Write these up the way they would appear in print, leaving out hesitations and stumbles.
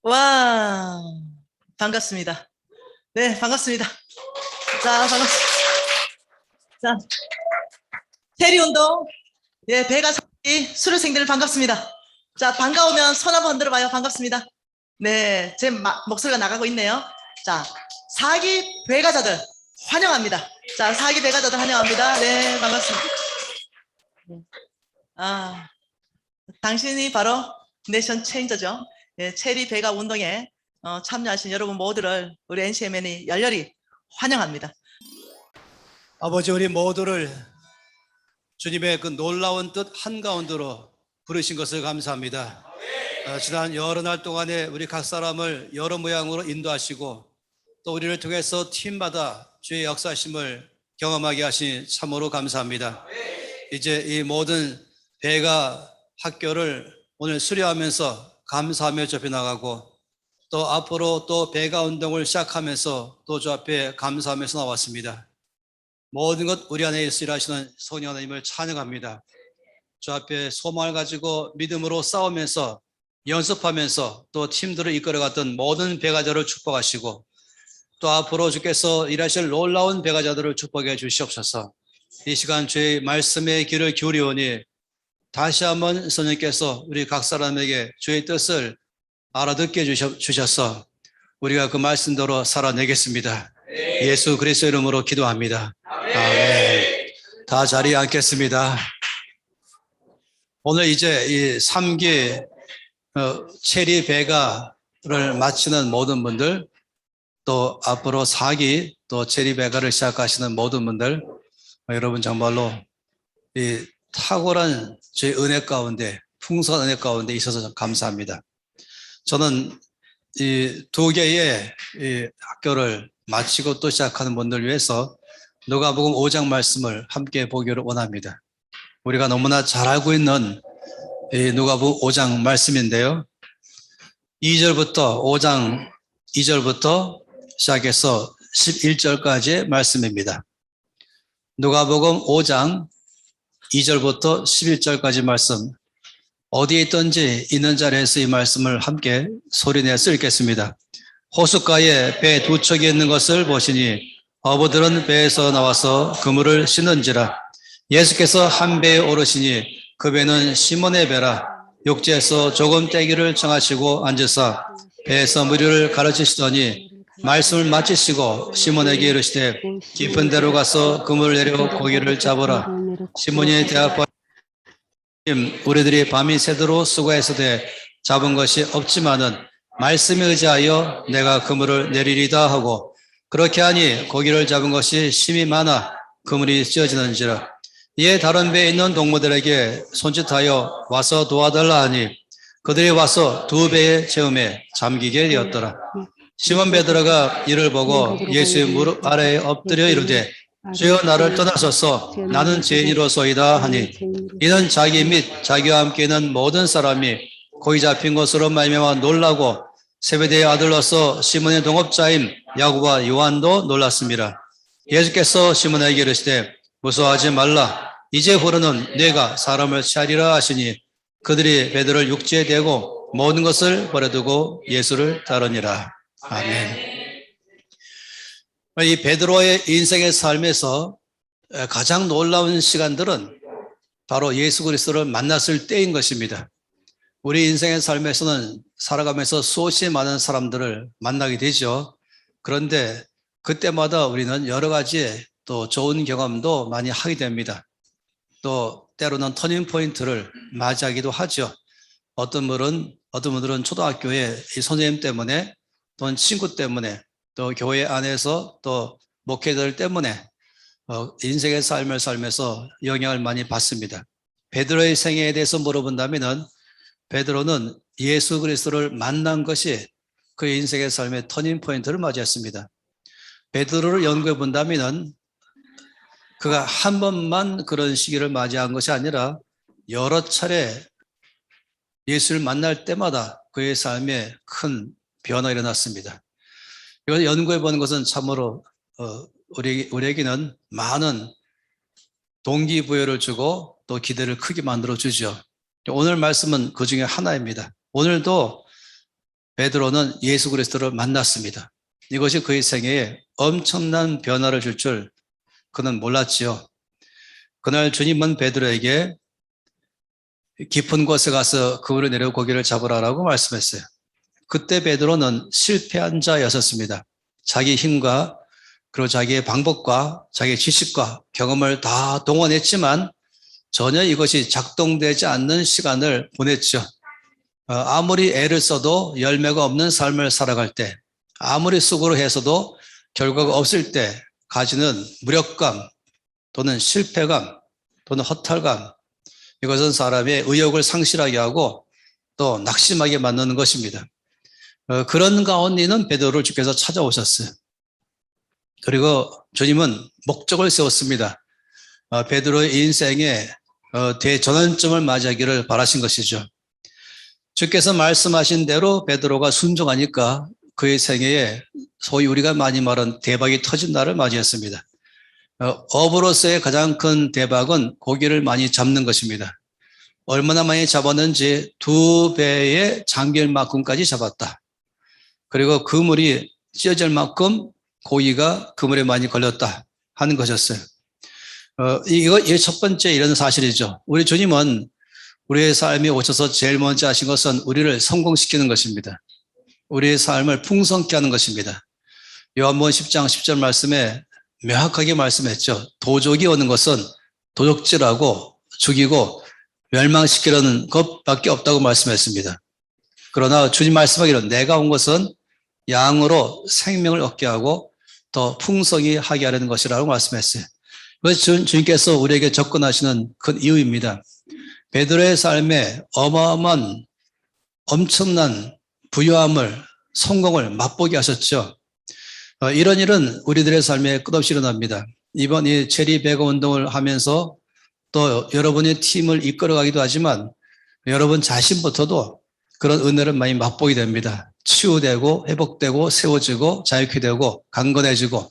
와, 반갑습니다. 네, 반갑습니다. 자, 반갑습니다. 자, 체리 운동. 예, 배가 사기 수료생들 반갑습니다. 자, 반가우면 손 한번 흔들어 봐요. 반갑습니다. 네, 제 목소리가 나가고 있네요. 자, 사기 배가자들 환영합니다. 자, 사기 배가자들 환영합니다. 네, 반갑습니다. 아, 당신이 바로 내션 체인저죠. 예, 체리 배가 운동에 참여하신 여러분 모두를 우리 NCMN이 열렬히 환영합니다. 아버지, 우리 모두를 주님의 그 놀라운 뜻 한가운데로 부르신 것을 감사합니다. 지난 여러 날 동안에 우리 각 사람을 여러 모양으로 인도하시고 또 우리를 통해서 팀마다 주의 역사심을 경험하게 하신 참으로 감사합니다. 이제 이 모든 배가 학교를 오늘 수료하면서 감사하며 접해나가고 또 앞으로 또 배가 운동을 시작하면서 또 주 앞에 감사하면서 나왔습니다. 모든 것 우리 안에 일하시는 성령 하나님을 찬양합니다. 주 앞에 소망을 가지고 믿음으로 싸우면서 연습하면서 또 팀들을 이끌어갔던 모든 배가자를 축복하시고 또 앞으로 주께서 일하실 놀라운 배가자들을 축복해 주시옵소서. 이 시간 주의 말씀에 귀를 기울이오니 다시 한번 성령께서 우리 각 사람에게 주의 뜻을 알아듣게 주셔서 우리가 그 말씀대로 살아내겠습니다. 예수 그리스도 이름으로 기도합니다. 아멘. 다 자리에 앉겠습니다. 오늘 이제 이 3기 체리 배가를 마치는 모든 분들, 또 앞으로 4기 또 체리 배가를 시작하시는 모든 분들, 여러분 정말로 이 탁월한 저희 은혜 가운데, 풍성한 은혜 가운데 있어서 감사합니다. 저는 이 2개의 이 학교를 마치고 또 시작하는 분들 위해서 누가복음 5장 말씀을 함께 보기를 원합니다. 우리가 너무나 잘 알고 있는 이 누가복음 5장 말씀인데요. 2절부터 5장 2절부터 시작해서 11절까지의 말씀입니다. 누가복음 5장 2절부터 11절까지 말씀, 어디에 있든지 있는 자리에서 이 말씀을 함께 소리내서 읽겠습니다. 호숫가에 배 2척이 있는 것을 보시니 어부들은 배에서 나와서 그물을 씻는지라. 예수께서 한 배에 오르시니 그 배는 시몬의 배라. 육지에서 조금 떼기를 청하시고 앉으사 배에서 무리를 가르치시더니 말씀을 마치시고 시몬에게 이르시되 깊은 데로 가서 그물을 내려 고기를 잡으라. 시몬이 대답하여 우리들이 밤이 새도록 수고했으되 잡은 것이 없지만은 말씀에 의지하여 내가 그물을 내리리다 하고 그렇게 하니 고기를 잡은 것이 심히 많아 그물이 찢어지는지라. 이에 다른 배에 있는 동무들에게 손짓하여 와서 도와달라 하니 그들이 와서 2배의 채움에 잠기게 되었더라. 시몬 베드로가 이를 보고 예수의 무릎 아래에 엎드려 이르되 주여 나를 떠나소서 나는 죄인이로소이다 하니 이는 자기 및 자기와 함께 있는 모든 사람이 고기 잡힌 것으로 말미암아 놀라고 세베대의 아들로서 시몬의 동업자인 야고보와 요한도 놀랐습니다. 예수께서 시몬에게 이르시되 무서워하지 말라. 이제후로는 내가 사람을 취하리라 하시니 그들이 베드로를 육지에 대고 모든 것을 버려두고 예수를 따르니라. 아멘. 이 베드로의 인생의 삶에서 가장 놀라운 시간들은 바로 예수 그리스도를 만났을 때인 것입니다. 우리 인생의 삶에서는 살아가면서 수없이 많은 사람들을 만나게 되죠. 그런데 그때마다 우리는 여러 가지 또 좋은 경험도 많이 하게 됩니다. 또 때로는 터닝 포인트를 맞이하기도 하죠. 어떤 분들은 초등학교에 이 선생님 때문에 또는 친구 때문에 또 교회 안에서 또 목회자들 때문에 인생의 삶을 살면서 영향을 많이 받습니다. 베드로의 생애에 대해서 물어본다면은 베드로는 예수 그리스도를 만난 것이 그 인생의 삶의 터닝 포인트를 맞이했습니다. 베드로를 연구해 본다면은 그가 한 번만 그런 시기를 맞이한 것이 아니라 여러 차례 예수를 만날 때마다 그의 삶에 큰 변화가 일어났습니다. 이걸 연구해 보는 것은 참으로 우리에게는 많은 동기부여를 주고 또 기대를 크게 만들어 주죠. 오늘 말씀은 그 중에 하나입니다. 오늘도 베드로는 예수 그리스도를 만났습니다. 이것이 그의 생애에 엄청난 변화를 줄 줄 그는 몰랐지요. 그날 주님은 베드로에게 깊은 곳에 가서 그물을 내려 고기를 잡으라라고 말씀했어요. 그때 베드로는 실패한 자였었습니다. 자기 힘과 그리고 자기의 방법과 자기의 지식과 경험을 다 동원했지만 전혀 이것이 작동되지 않는 시간을 보냈죠. 아무리 애를 써도 열매가 없는 삶을 살아갈 때, 아무리 수고를 해서도 결과가 없을 때 가지는 무력감 또는 실패감 또는 허탈감, 이것은 사람의 의욕을 상실하게 하고 또 낙심하게 만드는 것입니다. 그런 가운데는 베드로를 주께서 찾아오셨어요. 그리고 주님은 목적을 세웠습니다. 베드로의 인생에 대전환점을 맞이하기를 바라신 것이죠. 주께서 말씀하신 대로 베드로가 순종하니까 그의 생애에 소위 우리가 많이 말하는 대박이 터진 날을 맞이했습니다. 업으로서의 가장 큰 대박은 고기를 많이 잡는 것입니다. 얼마나 많이 잡았는지 2배의 장길만큼까지 잡았다. 그리고 그물이 찢어질 만큼 고기가 그물에 많이 걸렸다 하는 것이었어요. 이게 첫 번째 이런 사실이죠. 우리 주님은 우리의 삶에 오셔서 제일 먼저 하신 것은 우리를 성공시키는 것입니다. 우리의 삶을 풍성케 하는 것입니다. 요한복음 10장 10절 말씀에 명확하게 말씀했죠. 도적이 오는 것은 도적질하고 죽이고 멸망시키려는 것밖에 없다고 말씀했습니다. 그러나 주님 말씀하기로 내가 온 것은 양으로 생명을 얻게 하고 더 풍성히 하게 하려는 것이라고 말씀했어요. 그래서 주님께서 우리에게 접근하시는 큰 이유입니다. 베드로의 삶에 어마어마한 엄청난 부유함을, 성공을 맛보게 하셨죠. 이런 일은 우리들의 삶에 끝없이 일어납니다. 이번 이 체리 배거 운동을 하면서 또 여러분의 팀을 이끌어가기도 하지만 여러분 자신부터도 그런 은혜를 많이 맛보게 됩니다. 치유되고 회복되고 세워지고 자유케 되고 강건해지고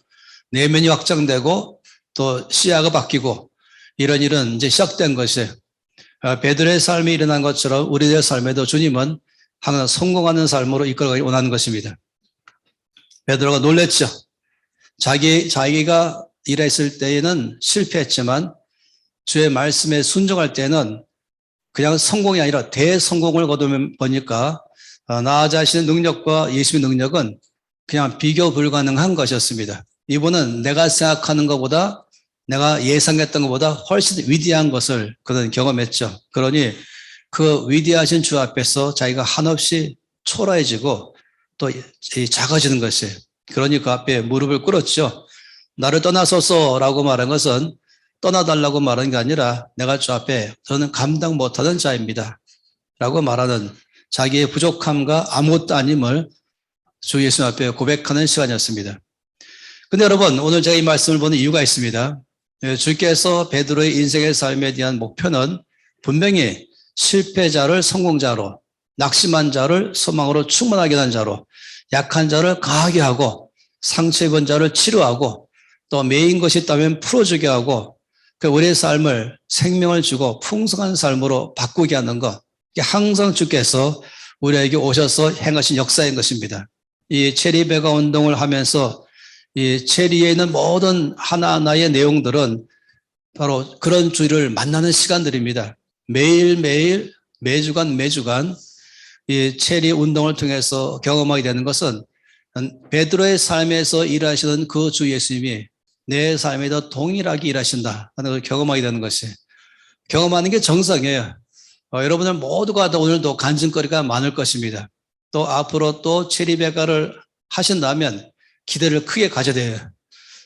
내면이 확장되고 또 시야가 바뀌고 이런 일은 이제 시작된 것이에요. 베드로의 삶이 일어난 것처럼 우리들의 삶에도 주님은 항상 성공하는 삶으로 이끌어가기 원하는 것입니다. 베드로가 놀랬죠. 자기가 일했을 때에는 실패했지만 주의 말씀에 순종할 때는 그냥 성공이 아니라 대성공을 거두보니까 나 자신의 능력과 예수의 능력은 그냥 비교 불가능한 것이었습니다. 이분은 내가 생각하는 것보다 내가 예상했던 것보다 훨씬 위대한 것을 그는 경험했죠. 그러니 그 위대하신 주 앞에서 자기가 한없이 초라해지고 또 작아지는 것이에요. 그러니 그 앞에 무릎을 꿇었죠. 나를 떠나소서라고 말한 것은 떠나달라고 말한 게 아니라 내가 주 앞에 저는 감당 못하는 자입니다. 라고 말하는 자기의 부족함과 아무것도 아님을 주 예수 앞에 고백하는 시간이었습니다. 근데 여러분, 오늘 제가 이 말씀을 보는 이유가 있습니다. 주께서 베드로의 인생의 삶에 대한 목표는 분명히 실패자를 성공자로, 낙심한 자를 소망으로 충만하게 하는 자로, 약한 자를 강하게 하고, 상처 입은 자를 치료하고, 또 매인 것이 있다면 풀어주게 하고, 우리의 삶을 생명을 주고 풍성한 삶으로 바꾸게 하는 것, 이게 항상 주께서 우리에게 오셔서 행하신 역사인 것입니다. 이 체리 배가 운동을 하면서 이 체리에 있는 모든 하나하나의 내용들은 바로 그런 주를 만나는 시간들입니다. 매일매일, 매주간 이 체리 운동을 통해서 경험하게 되는 것은 베드로의 삶에서 일하시는 그 주 예수님이 내 삶에도 동일하게 일하신다 하는 걸 경험하게 되는 것이 경험하는 게 정상이에요. 여러분들 모두가 오늘도 간증거리가 많을 것입니다. 또 앞으로 또 체리배가를 하신다면 기대를 크게 가져야 돼요.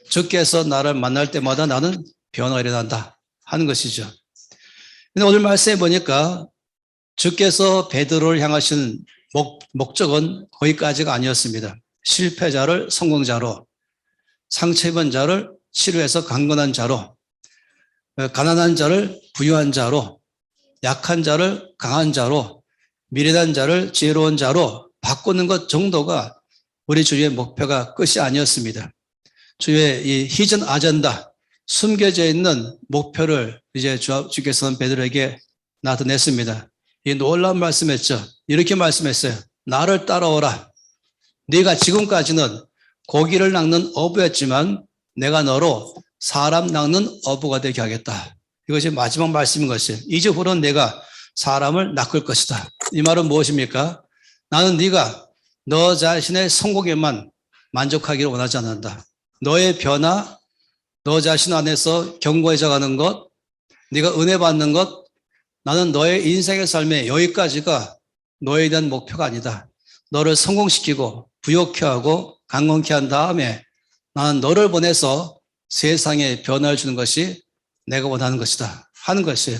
주께서 나를 만날 때마다 나는 변화가 일어난다 하는 것이죠. 근데 오늘 말씀해 보니까 주께서 베드로를 향하신 목적은 거기까지가 아니었습니다. 실패자를 성공자로, 상처 입은 자를 치료해서 강건한 자로, 가난한 자를 부유한 자로, 약한 자를 강한 자로, 미련한 자를 지혜로운 자로 바꾸는 것 정도가 우리 주의 목표가 끝이 아니었습니다. 주의 이 히든 아젠다, 숨겨져 있는 목표를 이제 주께서는 베드로에게 나타냈습니다. 이 놀라운 말씀했죠. 이렇게 말씀했어요. 나를 따라오라. 네가 지금까지는 고기를 낚는 어부였지만 내가 너로 사람 낚는 어부가 되게 하겠다. 이것이 마지막 말씀인 것이에요. 이제부터는 내가 사람을 낚을 것이다. 이 말은 무엇입니까? 나는 네가 너 자신의 성공에만 만족하기를 원하지 않는다. 너의 변화, 너 자신 안에서 견고해져 가는 것, 네가 은혜 받는 것, 나는 너의 인생의 삶에 여기까지가 너에 대한 목표가 아니다. 너를 성공시키고 부욕케 하고 강건케 한 다음에 나는 너를 보내서 세상에 변화를 주는 것이 내가 원하는 것이다 하는 것이에요.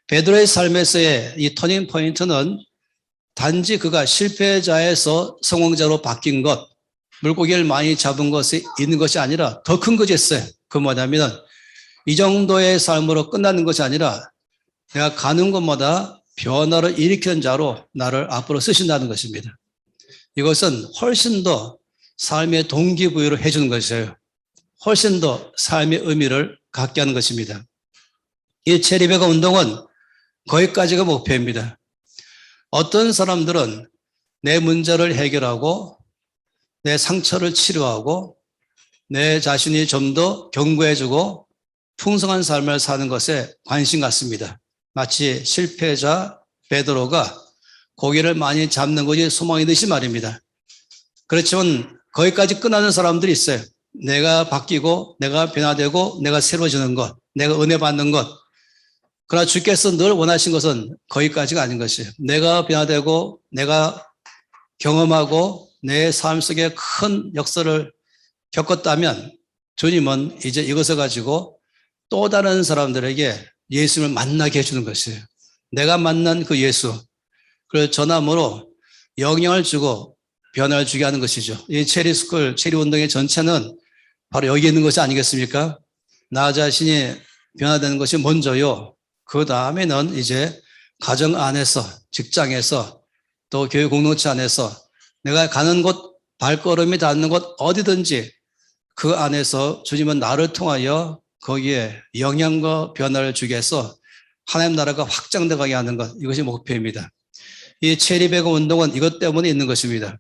베드로의 삶에서의 이 터닝 포인트는 단지 그가 실패자에서 성공자로 바뀐 것, 물고기를 많이 잡은 것이 있는 것이 아니라 더 큰 것이 있어요. 그 뭐냐면 이 정도의 삶으로 끝나는 것이 아니라 내가 가는 곳마다 변화를 일으키는 자로 나를 앞으로 쓰신다는 것입니다. 이것은 훨씬 더 삶의 동기부여를 해주는 것이에요. 훨씬 더 삶의 의미를 갖게 하는 것입니다. 이 체리베가 운동은 거기까지가 목표입니다. 어떤 사람들은 내 문제를 해결하고 내 상처를 치료하고 내 자신이 좀 더 견고해지고 풍성한 삶을 사는 것에 관심 갖습니다. 마치 실패자 베드로가 고기를 많이 잡는 것이 소망이듯이 말입니다. 그렇지만 거기까지 끝나는 사람들이 있어요. 내가 바뀌고 내가 변화되고 내가 새로워지는 것, 내가 은혜 받는 것. 그러나 주께서 늘 원하신 것은 거기까지가 아닌 것이에요. 내가 변화되고 내가 경험하고 내 삶 속에 큰 역사를 겪었다면 주님은 이제 이것을 가지고 또 다른 사람들에게 예수님을 만나게 해주는 것이에요. 내가 만난 그 예수, 그걸 전함으로 영향을 주고 변화를 주게 하는 것이죠. 이 체리스쿨, 체리운동의 전체는 바로 여기 있는 것이 아니겠습니까? 나 자신이 변화되는 것이 먼저요. 그 다음에는 이제 가정 안에서, 직장에서, 또 교회 공동체 안에서 내가 가는 곳, 발걸음이 닿는 곳 어디든지 그 안에서 주님은 나를 통하여 거기에 영향과 변화를 주게 해서 하나님 나라가 확장되게 하는 것, 이것이 목표입니다. 이 체리베거 운동은 이것 때문에 있는 것입니다.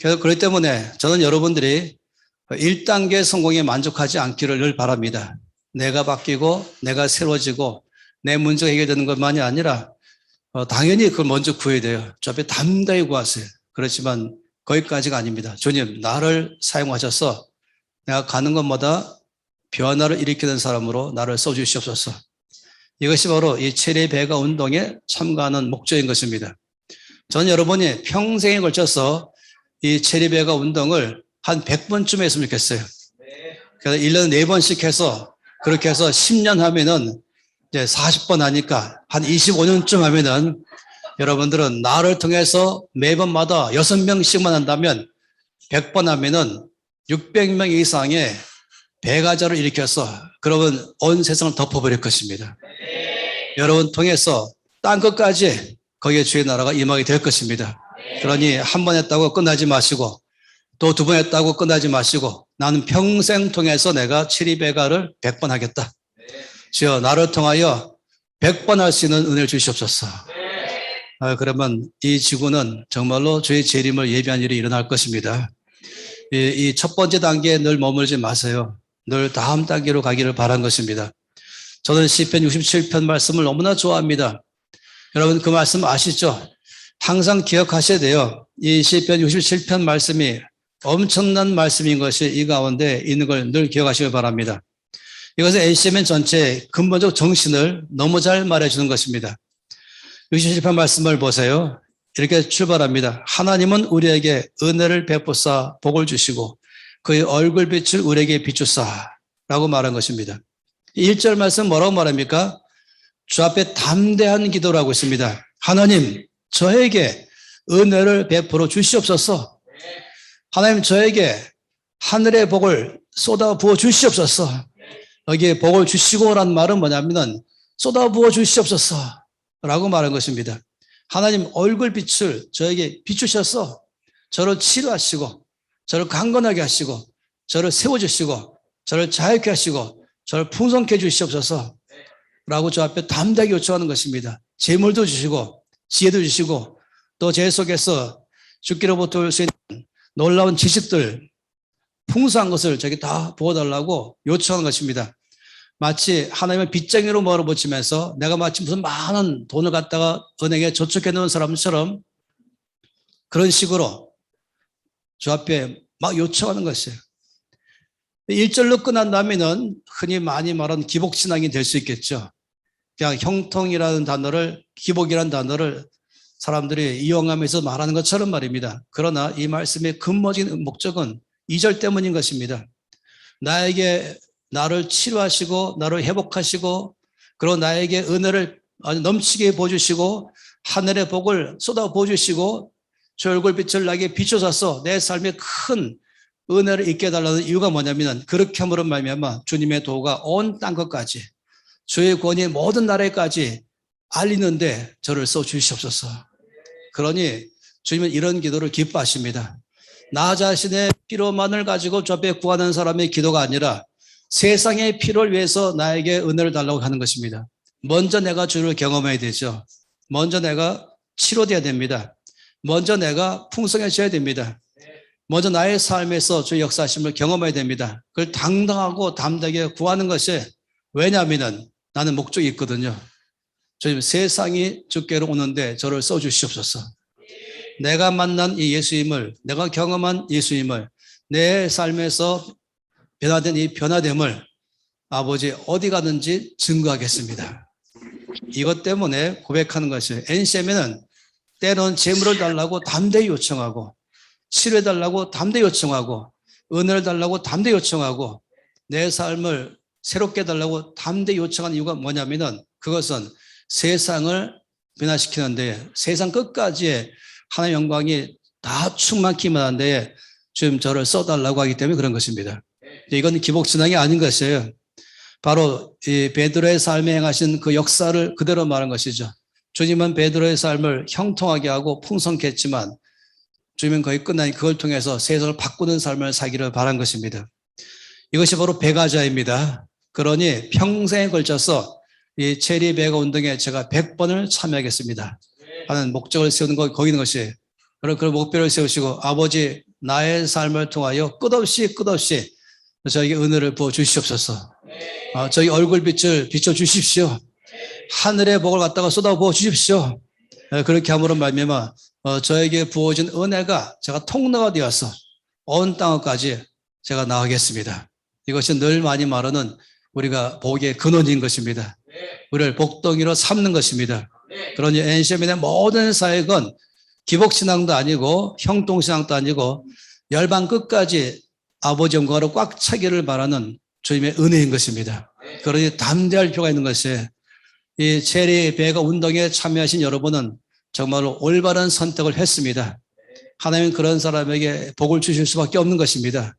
그래서 그렇기 때문에 저는 여러분들이 1단계 성공에 만족하지 않기를 늘 바랍니다. 내가 바뀌고 내가 새로워지고 내 문제가 해결되는 것만이 아니라 당연히 그걸 먼저 구해야 돼요. 저 앞에 담대히 구하세요. 그렇지만 거기까지가 아닙니다. 주님, 나를 사용하셔서 내가 가는 곳마다 변화를 일으키는 사람으로 나를 써주시옵소서. 이것이 바로 이 체리베거 운동에 참가하는 목적인 것입니다. 저는 여러분이 평생에 걸쳐서 이 체리베거 운동을 한 100번쯤 했으면 좋겠어요. 그래서 1년에 4번씩 해서 그렇게 해서 10년 하면은 이제 40번 하니까 한 25년쯤 하면은 여러분들은 나를 통해서 매번마다 6명씩만 한다면 100번 하면은 600명 이상의 배가자를 일으켜서 그러면 온 세상을 덮어버릴 것입니다. 여러분 통해서 땅 끝까지 거기에 주의 나라가 임하게 될 것입니다. 그러니 한 번 했다고 끝나지 마시고 또 2번 했다고 끝나지 마시고 나는 평생 통해서 내가 체리베가를 100번 하겠다. 주여 나를 통하여 100번 할 수 있는 은혜를 주시옵소서. 그러면 이 지구는 정말로 주의 재림을 예비한 일이 일어날 것입니다. 이 첫 번째 단계에 늘 머물지 마세요. 늘 다음 단계로 가기를 바란 것입니다. 저는 시편 67편 말씀을 너무나 좋아합니다. 여러분 그 말씀 아시죠? 항상 기억하셔야 돼요. 이 시편 67편 말씀이 엄청난 말씀인 것이 이 가운데 있는 걸 늘 기억하시길 바랍니다. 이것은 NCMN 전체의 근본적 정신을 너무 잘 말해주는 것입니다. 67편 말씀을 보세요. 이렇게 출발합니다. 하나님은 우리에게 은혜를 베푸사 복을 주시고 그의 얼굴빛을 우리에게 비추사 라고 말한 것입니다. 1절 말씀 뭐라고 말합니까? 주 앞에 담대한 기도라고 있습니다. 하나님 저에게 은혜를 베풀어 주시옵소서. 하나님 저에게 하늘의 복을 쏟아 부어 주시옵소서. 여기에 복을 주시고라는 말은 뭐냐면 쏟아 부어 주시옵소서 라고 말한 것입니다. 하나님 얼굴빛을 저에게 비추셔서 저를 치료하시고 저를 강건하게 하시고 저를 세워주시고 저를 자유케 하시고 저를 풍성케 해주시옵소서 라고 저 앞에 담대하게 요청하는 것입니다. 재물도 주시고 지혜도 주시고 또 제 속에서 주께로부터 올 수 있는 놀라운 지식들, 풍성한 것을 저에게 다 부어달라고 요청하는 것입니다. 마치 하나님의 빚쟁이로 몰아붙이면서 내가 마치 무슨 많은 돈을 갖다가 은행에 저축해 놓은 사람처럼 그런 식으로 주 앞에 막 요청하는 것이에요. 1절로 끝난 다음에는 흔히 많이 말하는 기복신앙이 될 수 있겠죠. 그냥 형통이라는 단어를, 기복이라는 단어를 사람들이 이용하면서 말하는 것처럼 말입니다. 그러나 이 말씀의 근본적인 목적은 2절 때문인 것입니다. 나를 치료하시고 나를 회복하시고 그리고 나에게 은혜를 아주 넘치게 부어주시고 하늘의 복을 쏟아 부어주시고 저 얼굴빛을 나에게 비춰줘서 내 삶에 큰 은혜를 있게 해달라는 이유가 뭐냐면 그렇게 함으로 말미암아 주님의 도가 온 땅끝까지 주의 권위 모든 나라에까지 알리는데 저를 써주시옵소서. 그러니 주님은 이런 기도를 기뻐하십니다. 나 자신의 필요만을 가지고 저 앞에 구하는 사람의 기도가 아니라 세상의 필요를 위해서 나에게 은혜를 달라고 하는 것입니다. 먼저 내가 주를 경험해야 되죠. 먼저 내가 치료돼야 됩니다. 먼저 내가 풍성해져야 됩니다. 먼저 나의 삶에서 주의 역사하심을 경험해야 됩니다. 그걸 당당하고 담대하게 구하는 것이 왜냐하면 나는 목적이 있거든요. 주님 세상이 주께로 오는데 저를 써주시옵소서. 내가 만난 이 예수님을, 내가 경험한 예수님을 내 삶에서 변화된 이 변화됨을 아버지 어디 가든지 증거하겠습니다. 이것 때문에 고백하는 것이에요. NCM에는 때론 재물을 달라고 담대히 요청하고 치료해달라고 담대히 요청하고 은혜를 달라고 담대히 요청하고 내 삶을 새롭게 해달라고 담대히 요청하는 이유가 뭐냐면은 그것은 세상을 변화시키는데 세상 끝까지의 하나님의 영광이 다 충만키만 한데 지금 저를 써달라고 하기 때문에 그런 것입니다. 이건 기복신앙이 아닌 것이에요. 바로 이 베드로의 삶에 행하신 그 역사를 그대로 말한 것이죠. 주님은 베드로의 삶을 형통하게 하고 풍성케 했지만 주님은 거의 끝나니 그걸 통해서 세상을 바꾸는 삶을 살기를 바란 것입니다. 이것이 바로 배가자입니다. 그러니 평생에 걸쳐서 이 체리 배가 운동에 제가 100번을 참여하겠습니다 하는 목적을 세우는 거 거기 있는 것이 그런 목표를 세우시고 아버지 나의 삶을 통하여 끝없이 저에게 은혜를 부어 주시옵소서. 저희 얼굴빛을 비춰 주십시오. 하늘의 복을 갖다가 쏟아 부어 주십시오. 그렇게 함으로 말미암아 저에게 부어진 은혜가 제가 통로가 되어서 온 땅까지 제가 나가겠습니다. 이것이 늘 많이 말하는 우리가 복의 근원인 것입니다. 우리를 복덩이로 삼는 것입니다. 그러니 NCM의 모든 사역은 기복신앙도 아니고 형통신앙도 아니고 열방 끝까지 아버지 영광으로 꽉 차기를 바라는 주님의 은혜인 것입니다. 그러니 담대할 필요가 있는 것이 이 체리 배가 운동에 참여하신 여러분은 정말로 올바른 선택을 했습니다. 하나님은 그런 사람에게 복을 주실 수밖에 없는 것입니다.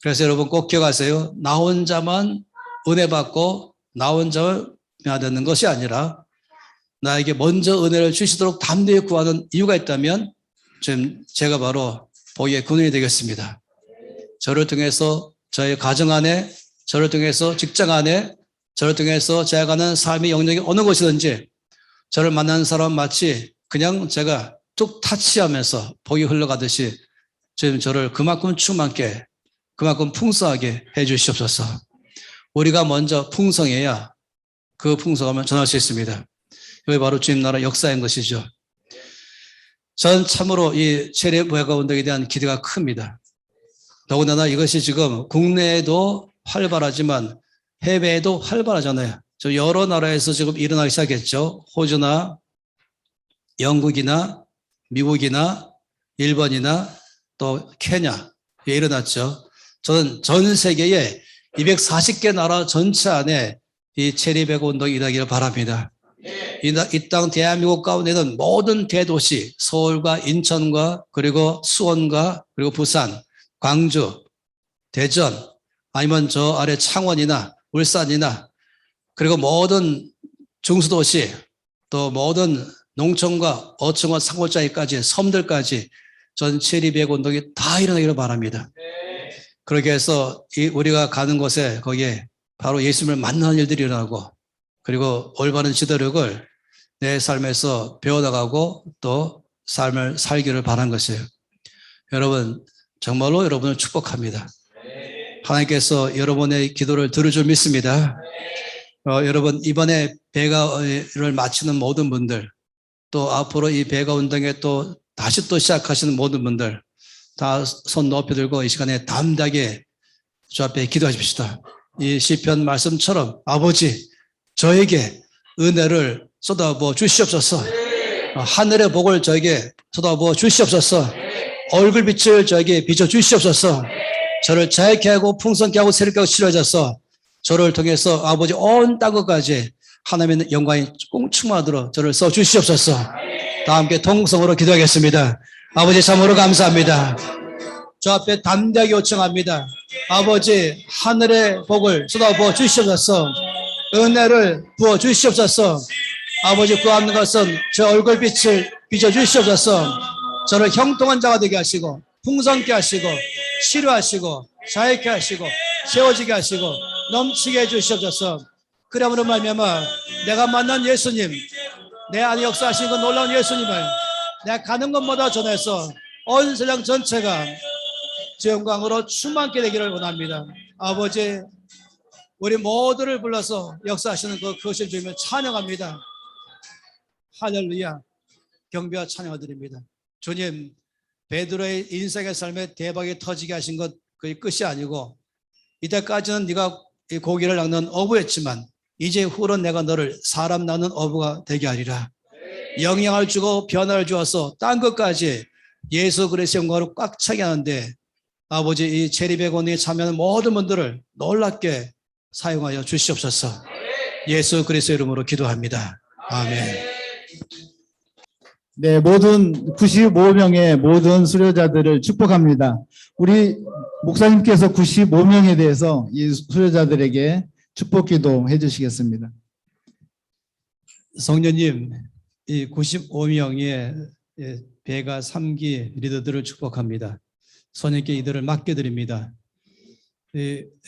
그래서 여러분 꼭 기억하세요. 나 혼자만 은혜 받고 나 혼자만 변화되는 것이 아니라 나에게 먼저 은혜를 주시도록 담대히 구하는 이유가 있다면 지금 제가 바로 복의 근원이 되겠습니다. 저를 통해서 저의 가정 안에, 저를 통해서 직장 안에, 저를 통해서 제가 가는 삶의 영역이 어느 곳이든지 저를 만나는 사람 마치 그냥 제가 뚝 타치하면서 복이 흘러가듯이 지금 저를 그만큼 충만하게, 그만큼 풍성하게 해 주시옵소서. 우리가 먼저 풍성해야 그 풍성함을 전할 수 있습니다. 이게 바로 주님 나라 역사인 것이죠. 전 참으로 이 체리 배가 운동에 대한 기대가 큽니다. 더군다나 이것이 지금 국내에도 활발하지만 해외에도 활발하잖아요. 저 여러 나라에서 지금 일어나기 시작했죠. 호주나 영국이나 미국이나 일본이나 또 케냐에 일어났죠. 저는 전 세계에 240개 나라 전체 안에 이 체리 배가 운동이 일어나기를 바랍니다. 이 땅 대한민국 가운데는 모든 대도시, 서울과 인천과 그리고 수원과 그리고 부산, 광주, 대전, 아니면 저 아래 창원이나 울산이나 그리고 모든 중수도시 또 모든 농촌과 어촌과 상골자리까지 섬들까지 전 체리 배가 운동이 다 일어나기를 바랍니다. 그렇게 해서 우리가 가는 곳에 거기에 바로 예수님을 만나는 일들이 일어나고 그리고 올바른 지도력을 내 삶에서 배워나가고 또 삶을 살기를 바란 것이에요. 여러분, 정말로 여러분을 축복합니다. 하나님께서 여러분의 기도를 들을 줄 믿습니다. 여러분, 이번에 배가를 마치는 모든 분들, 또 앞으로 이 배가 운동에 또 다시 또 시작하시는 모든 분들, 다 손 높이 들고 이 시간에 담대하게 주 앞에 기도하십시다. 이 시편 말씀처럼 아버지, 저에게 은혜를 쏟아부어 주시옵소서. 하늘의 복을 저에게 쏟아부어 주시옵소서. 얼굴빛을 저에게 비춰 주시옵소서. 저를 자유케 하고 풍성케 하고 새롭게 하고 치료하셔서 저를 통해서 아버지 온 땅끝까지 하나님의 영광이 꼭 충만하도록 저를 써 주시옵소서. 다 함께 통성으로 기도하겠습니다. 아버지 참으로 감사합니다. 저 앞에 담대하게 요청합니다. 아버지 하늘의 복을 쏟아부어 주시옵소서. 은혜를 부어 주시옵소서. 아버지 구하는 것은 저 얼굴빛을 비춰 주시옵소서. 저를 형통한 자가 되게 하시고 풍성케 하시고 치료하시고 자유케 하시고 세워지게 하시고 넘치게 해주시옵소서. 그러므로 말미암아 내가 만난 예수님, 내 안에 역사하신 그 놀라운 예수님을 내가 가는 곳마다 전해서 온 세상 전체가 주 영광으로 충만케 되기를 원합니다. 아버지, 우리 모두를 불러서 역사하시는 그 거신 주님을 찬양합니다. 할렐루야. 경배와 찬양을 드립니다. 주님, 베드로의 인생의 삶에 대박이 터지게 하신 것 그게 끝이 아니고 이때까지는 네가 이 고기를 낚는 어부였지만 이제 후로 내가 너를 사람 낚는 어부가 되게 하리라. 영향을 주고 변화를 주어서 땅 끝까지 예수 그리스도의 영광으로 꽉 차게 하는데 아버지 이 체리백원에 참여하는 모든 분들을 놀랍게 사용하여 주시옵소서. 예수 그리스도의 이름으로 기도합니다. 아멘. 네, 모든 95명의 모든 수료자들을 축복합니다. 우리 목사님께서 95명에 대해서 이 수료자들에게 축복 기도 해주시겠습니다. 성령님, 이 95명의 배가 3기 리더들을 축복합니다. 선생님께 이들을 맡겨드립니다.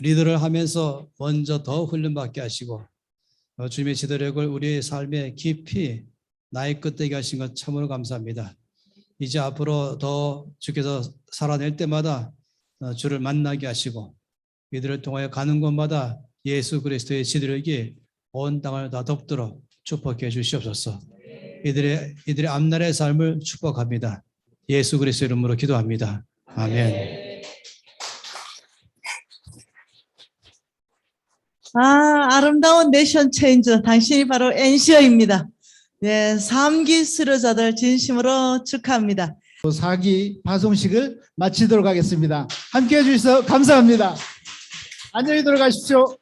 리더를 하면서 먼저 더 훈련받게 하시고 주님의 지도력을 우리의 삶에 깊이 나의 끝되게 하신 것 참으로 감사합니다. 이제 앞으로 더 주께서 살아낼 때마다 주를 만나게 하시고 이들을 통하여 가는 곳마다 예수 그리스도의 지도력이 온 땅을 다 덮도록 축복해 주시옵소서. 이들의 앞날의 삶을 축복합니다. 예수 그리스도 이름으로 기도합니다. 아멘. 아름다운 내션 체인저, 당신이 바로 엔시어입니다. 네, 3기 수료자들 진심으로 축하합니다. 4기 파송식을 마치도록 하겠습니다. 함께해 주셔서 감사합니다. 안녕히 들어가십시오.